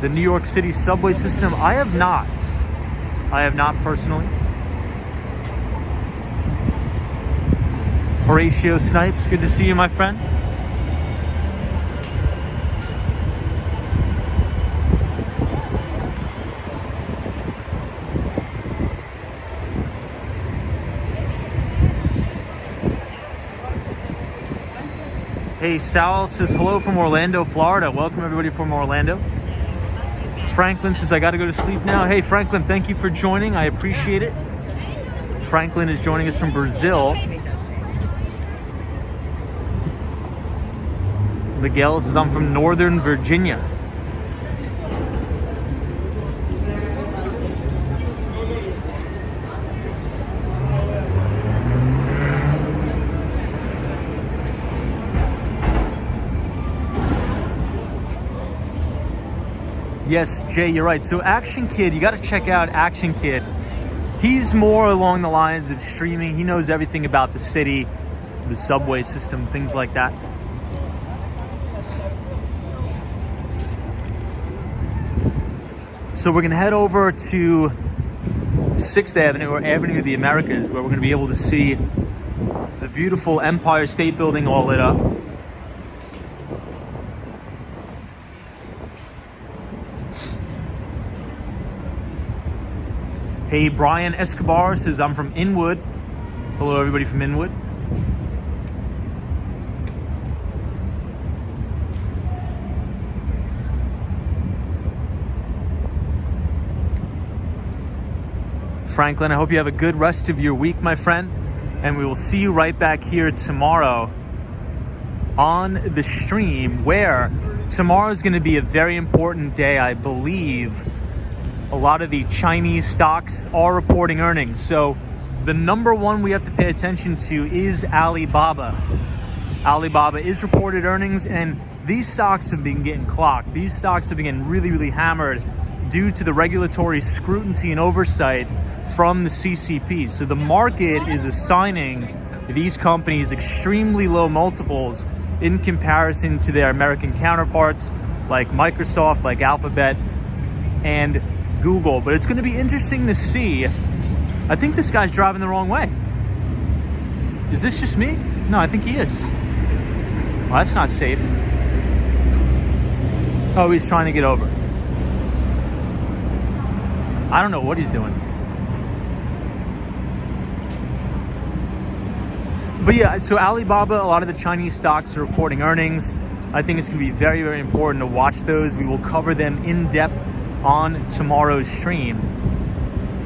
the New York City subway system? I have not. I have not personally. Horatio Snipes, good to see you, my friend. Hey, Sal says, hello from Orlando, Florida. Welcome everybody from Orlando. Franklin says, I gotta go to sleep now. Hey, Franklin, thank you for joining. I appreciate it. Franklin is joining us from Brazil. Miguel says, I'm from Northern Virginia. Yes, Jay, you're right. So Action Kid, you got to check out Action Kid. He's more along the lines of streaming. He knows everything about the city, the subway system, things like that. So we're going to head over to 6th Avenue, or Avenue of the Americas, where we're going to be able to see the beautiful Empire State Building all lit up. Hey, Brian Escobar says, I'm from Inwood. Hello, everybody from Inwood. Franklin, I hope you have a good rest of your week, my friend. And we will see you right back here tomorrow on the stream, where tomorrow is going to be a very important day, I believe. A lot of the Chinese stocks are reporting earnings. So the number one we have to pay attention to is Alibaba. Alibaba is reported earnings, and these stocks have been getting clocked. These stocks have been getting really, really hammered due to the regulatory scrutiny and oversight from the CCP. So the market is assigning these companies extremely low multiples in comparison to their American counterparts like Microsoft, like Alphabet, and Google. But it's going to be interesting to see. I think this guy's driving the wrong way. Is this just me? No, I think he is. Well, that's not safe. Oh, he's trying to get over. I don't know what he's doing. But yeah, so Alibaba, a lot of the Chinese stocks are reporting earnings. I think it's going to be very, very important to watch those. We will cover them in depth on tomorrow's stream.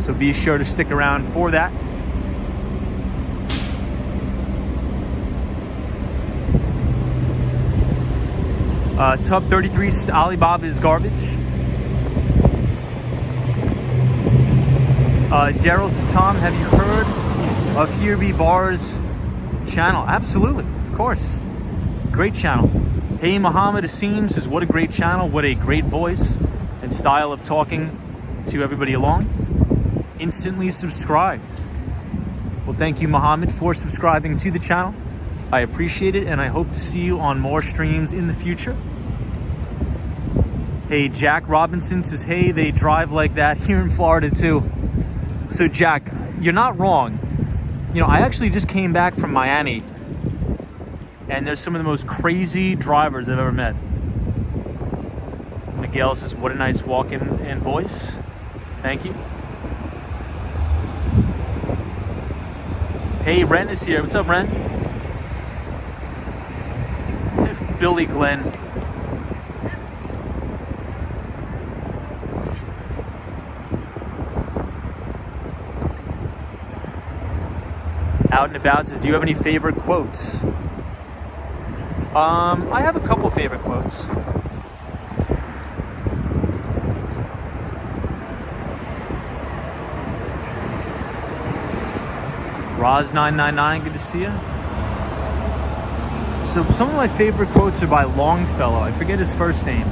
So be sure to stick around for that. Tub 33, Alibaba is garbage. Daryl says, Tom, have you heard of Here Be Bars channel? Absolutely, of course. Great channel. Hey, Muhammad Asim says, what a great channel. What a great voice and style of talking to everybody along. Instantly subscribed. Well, thank you, Muhammad, for subscribing to the channel. I appreciate it, and I hope to see you on more streams in the future. Hey, Jack Robinson says, hey, they drive like that here in Florida too. So Jack, you're not wrong. You know, I actually just came back from Miami, and there's some of the most crazy drivers I've ever met. Miguel says, what a nice walk-in and voice. Thank you. Hey, Ren is here. What's up, Ren? Billy Glenn. Out and About says, do you have any favorite quotes? I have a couple favorite quotes. Roz999, good to see you. So some of my favorite quotes are by Longfellow. I forget his first name,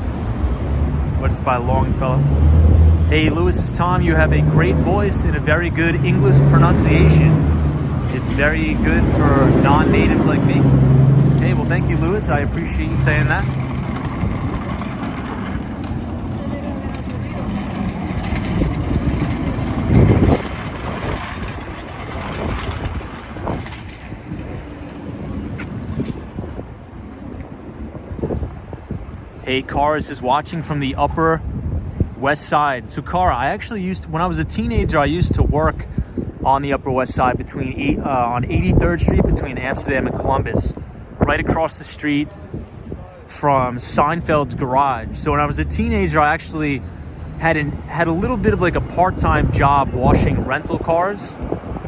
but it's by Longfellow. Hey, Lewis is Tom. You have a great voice and a very good English pronunciation. It's very good for non-natives like me. Hey, well, thank you, Lewis. I appreciate you saying that. Hey, Cara is watching from the Upper West Side. So, Cara, I actually when I was a teenager, I used to work on the Upper West Side on 83rd Street between Amsterdam and Columbus, right across the street from Seinfeld's garage. So when I was a teenager, I actually had a little bit of like a part-time job washing rental cars.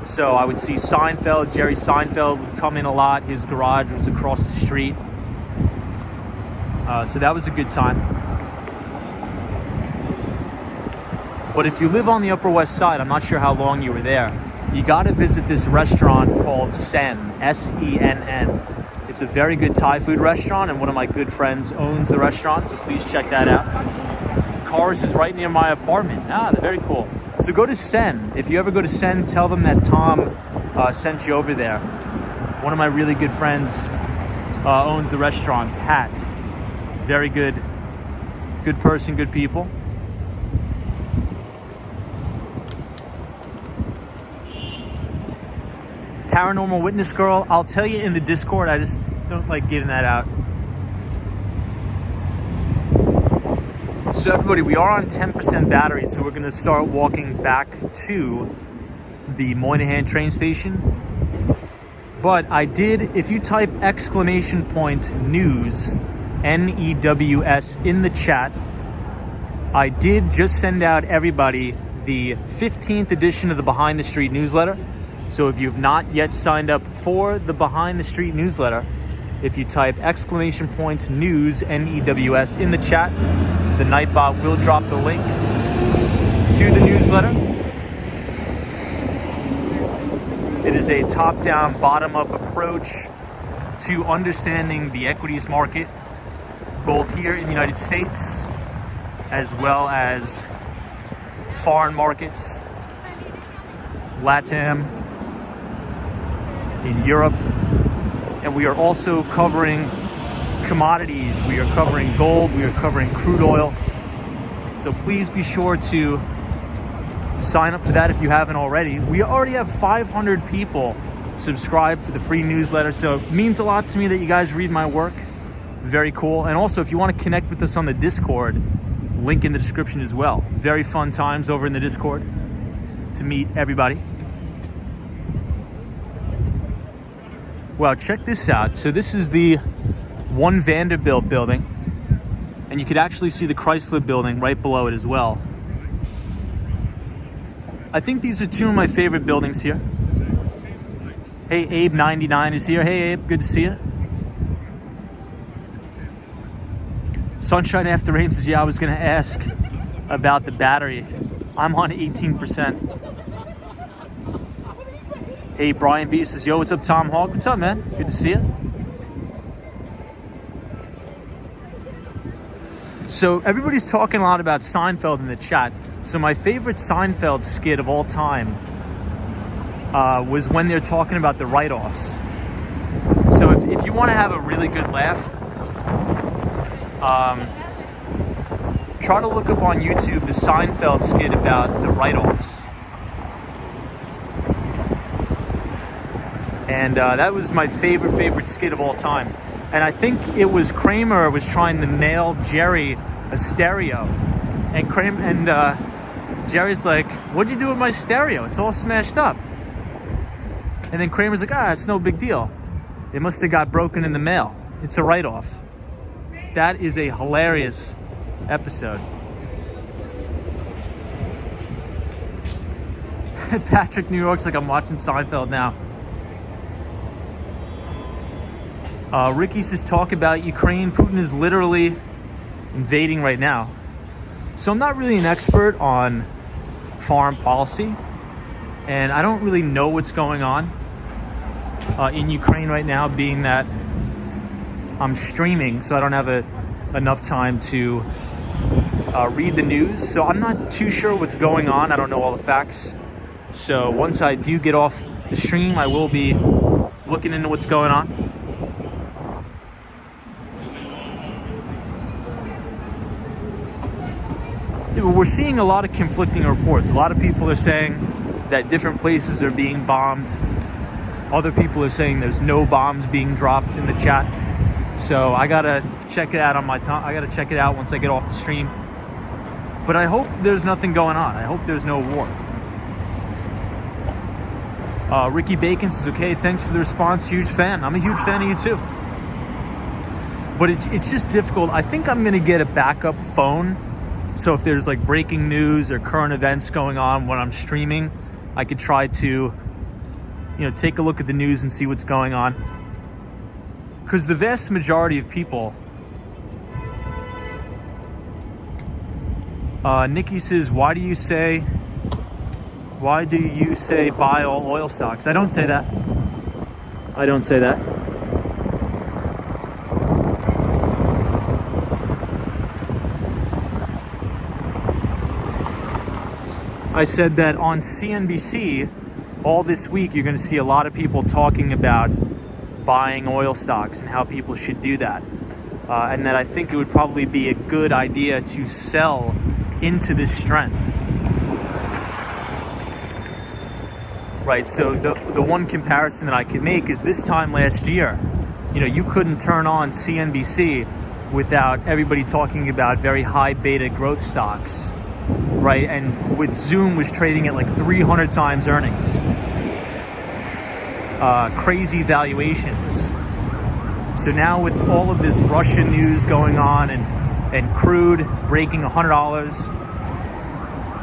So I would see Seinfeld, Jerry Seinfeld would come in a lot. His garage was across the street. So that was a good time. But if you live on the Upper West Side, I'm not sure how long you were there, you got to visit this restaurant called Sen, S-E-N-N. It's a very good Thai food restaurant, and one of my good friends owns the restaurant, so please check that out. Cars is right near my apartment. They're very cool. So go to Sen. If you ever go to Sen, tell them that Tom sent you over there. One of my really good friends owns the restaurant, Pat. Very good person, good people. Paranormal Witness Girl, I'll tell you in the Discord, I just don't like giving that out. So everybody, we are on 10% battery, so we're gonna start walking back to the Moynihan train station. But I did, if you type !news, N-E-W-S in the chat, I did just send out everybody the 15th edition of the Behind the Street newsletter. So if you've not yet signed up for the Behind the Street newsletter, if you type !news, N-E-W-S in the chat, the Nightbot will drop the link to the newsletter. It is a top-down, bottom-up approach to understanding the equities market, both here in the United States, as well as foreign markets, LATAM, in Europe, and we are also covering commodities. We are covering gold, we are covering crude oil. So please be sure to sign up for that if you haven't already. We already have 500 people subscribed to the free newsletter, so it means a lot to me that you guys read my work. Very cool. And also, if you want to connect with us on the Discord, link in the description as well. Very fun times over in the Discord to meet everybody. Wow, check this out. So this is the One Vanderbilt building, and you could actually see the Chrysler building right below it as well. I think these are two of my favorite buildings here. Hey, Abe99 is here. Hey, Abe, good to see you. Sunshine After Rain says, yeah, I was going to ask about the battery. I'm on 18%. Hey, Brian B says, yo, what's up, Tom Hawk? What's up, man? Good to see you. So everybody's talking a lot about Seinfeld in the chat. So my favorite Seinfeld skit of all time was when they're talking about the write-offs. So if you want to have a really good laugh, try to look up on YouTube the Seinfeld skit about the write-offs. And that was my favorite skit of all time. And I think it was Kramer was trying to mail Jerry a stereo. And Jerry's like, what'd you do with my stereo? It's all smashed up. And then Kramer's like, it's no big deal. It must have got broken in the mail. It's a write-off. That is a hilarious episode. Patrick New York's like, I'm watching Seinfeld now. Ricky says, talk about Ukraine. Putin is literally invading right now. So I'm not really an expert on foreign policy, and I don't really know what's going on in Ukraine right now, being that I'm streaming, so I don't have enough time to read the news. So I'm not too sure what's going on. I don't know all the facts. So once I do get off the stream, I will be looking into what's going on. Yeah, but we're seeing a lot of conflicting reports. A lot of people are saying that different places are being bombed. Other people are saying there's no bombs being dropped in the chat. So I gotta check it out on my time. I gotta check it out once I get off the stream. But I hope there's nothing going on. I hope there's no war. Ricky Bacon says, okay, thanks for the response. Huge fan. I'm a huge fan of you too. But it's just difficult. I think I'm gonna get a backup phone. So if there's like breaking news or current events going on when I'm streaming, I could try to, take a look at the news and see what's going on. Because the vast majority of people, Nikki says, why do you say buy all oil stocks? I don't say that. I don't say that. I said that on CNBC, all this week, you're going to see a lot of people talking about buying oil stocks and how people should do that. And that I think it would probably be a good idea to sell into this strength. Right, so the one comparison that I could make is this time last year, you couldn't turn on CNBC without everybody talking about very high beta growth stocks. Right, and with Zoom was trading at like 300 times earnings. Crazy valuations. So now with all of this Russian news going on and crude breaking $100,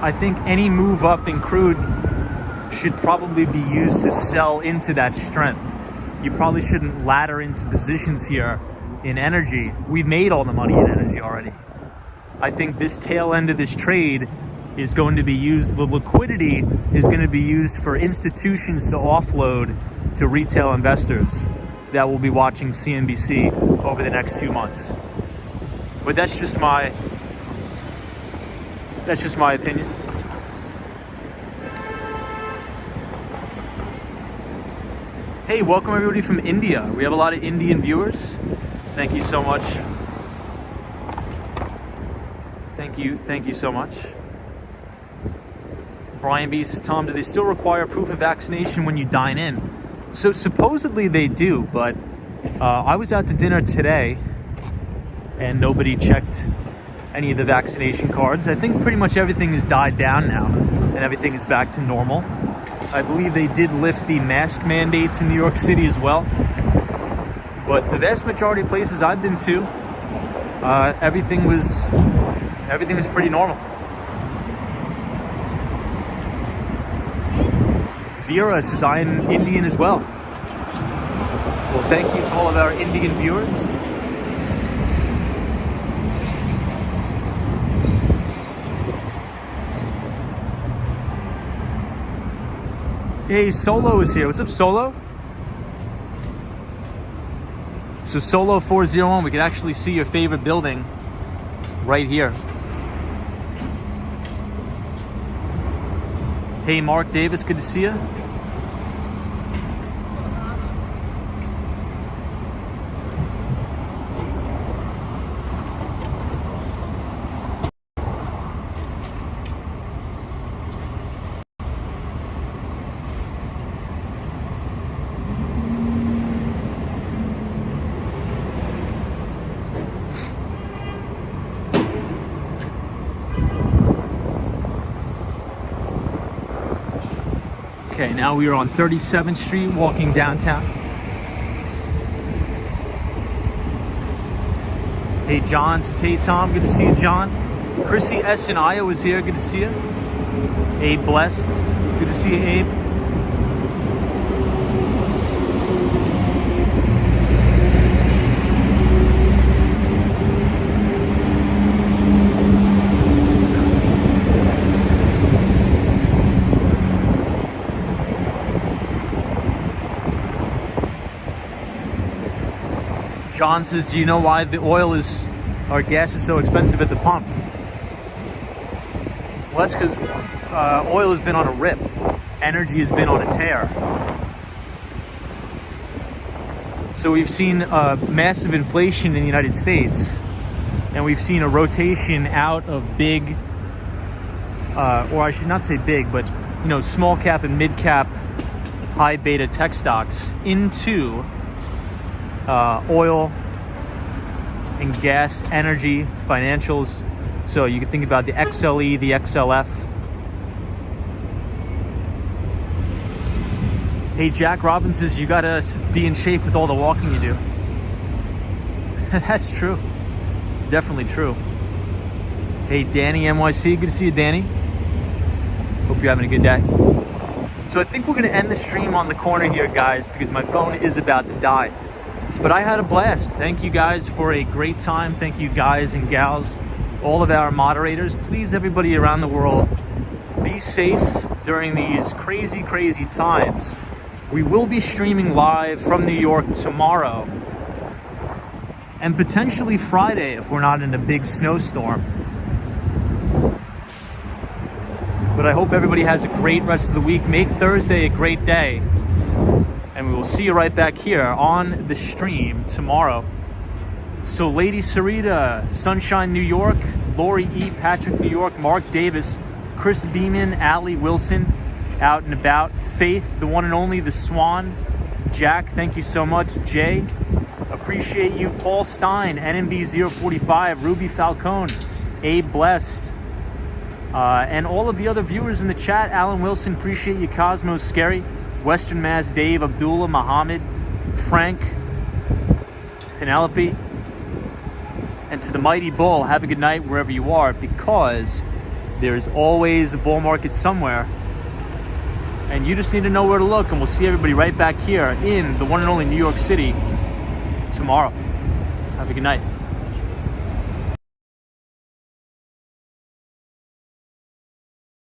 I think any move up in crude should probably be used to sell into that strength. You probably shouldn't ladder into positions here in energy. We've made all the money in energy already. I think this tail end of this trade is going to be used, the liquidity is going to be used for institutions to offload to retail investors that will be watching CNBC over the next 2 months. But that's just my opinion. Hey, welcome everybody from India. We have a lot of Indian viewers. Thank you so much. Thank you so much. Brian B says, Tom, do they still require proof of vaccination when you dine in? So supposedly they do, but I was out to dinner today and nobody checked any of the vaccination cards. I think pretty much everything has died down now and everything is back to normal. I believe they did lift the mask mandates in New York City as well. But the vast majority of places I've been to, everything was pretty normal. Vera says, I am Indian as well. Well, thank you to all of our Indian viewers. Hey, Solo is here. What's up, Solo? So Solo 401, we can actually see your favorite building right here. Hey, Mark Davis, good to see you. Okay, now we are on 37th Street, walking downtown. Hey, John says, hey, Tom, good to see you, John. Chrissy S. in Iowa is here, good to see you. Abe Blessed, good to see you, Abe. John says, do you know why the oil is, or gas is so expensive at the pump? Well, that's because oil has been on a rip. Energy has been on a tear. So we've seen massive inflation in the United States, and we've seen a rotation out of big, or I should not say big, but small cap and mid cap, high beta tech stocks into oil and gas, energy, financials. So you can think about the XLE, the XLF. Hey, Jack Robbins says, you gotta be in shape with all the walking you do. That's true. Definitely true. Hey, Danny NYC, good to see you, Danny. Hope you're having a good day. So I think we're gonna end the stream on the corner here, guys, because my phone is about to die. But I had a blast. Thank you guys for a great time. Thank you guys and gals, all of our moderators. Please, everybody around the world, be safe during these crazy, crazy times. We will be streaming live from New York tomorrow and potentially Friday if we're not in a big snowstorm. But I hope everybody has a great rest of the week. Make Thursday a great day. And we will see you right back here on the stream tomorrow. So Lady Sarita, Sunshine, New York, Lori E, Patrick, New York, Mark Davis, Chris Beeman, Allie Wilson, out and about. Faith, the one and only, the Swan. Jack, thank you so much. Jay, appreciate you. Paul Stein, NMB 045, Ruby Falcone, Abe Blessed, and all of the other viewers in the chat. Alan Wilson, appreciate you. Cosmos Scary, Western Mass, Dave, Abdullah, Muhammad, Frank, Penelope, and to the Mighty Bull, have a good night wherever you are, because there's always a bull market somewhere, and you just need to know where to look, and we'll see everybody right back here in the one and only New York City tomorrow. Have a good night.